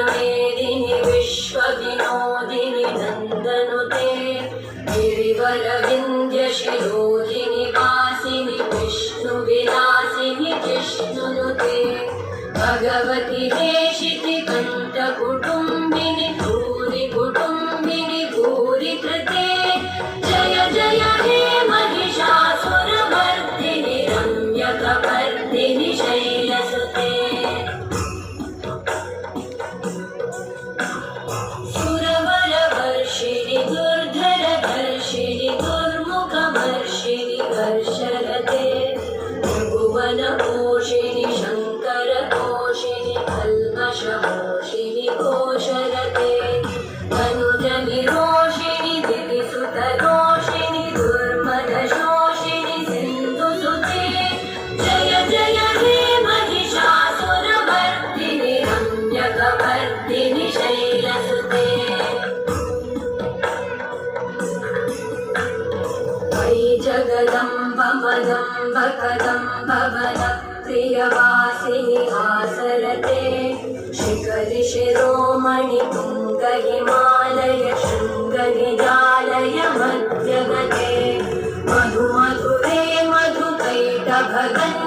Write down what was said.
मेदिनि विश्वविनोदिनि नन्दनुते गिरिवरविन्द्यशिरोधिनि वासिनि विष्णुविलासिनि जिष्णुनुते भगवति हेशिति कण्ठकुटुम्बिनि भूरि कुटुम्बिनि भूरि कृते जय जय हे महिषासुरमर्दिनि रम्यकपर्दिनि शैलसुते सुरवरवर्षिणि दुर्धरधर्षिणि दुर्मुखमर्षिणि वर्षरते त्रिभुवनपोषिणि शङ्करतोषिणि कल्मषमोषिणि घोषरते तनुजनिरोषिणि दिविसुतरोषिणि दुर्मदशोषिणि सिन्धुसुते जय जय हे महिषासुरमर्दिनि रम्यकपर्दिनि शैलसुते वै जगदम्ब मदम्ब कदम्ब वद प्रियवासिनि आसरते शिखरि शिरोमणि तुङ्ग हिमालय शृङ्गनिजालय मध्यगते मधु मधुरे मधुकैटभगन्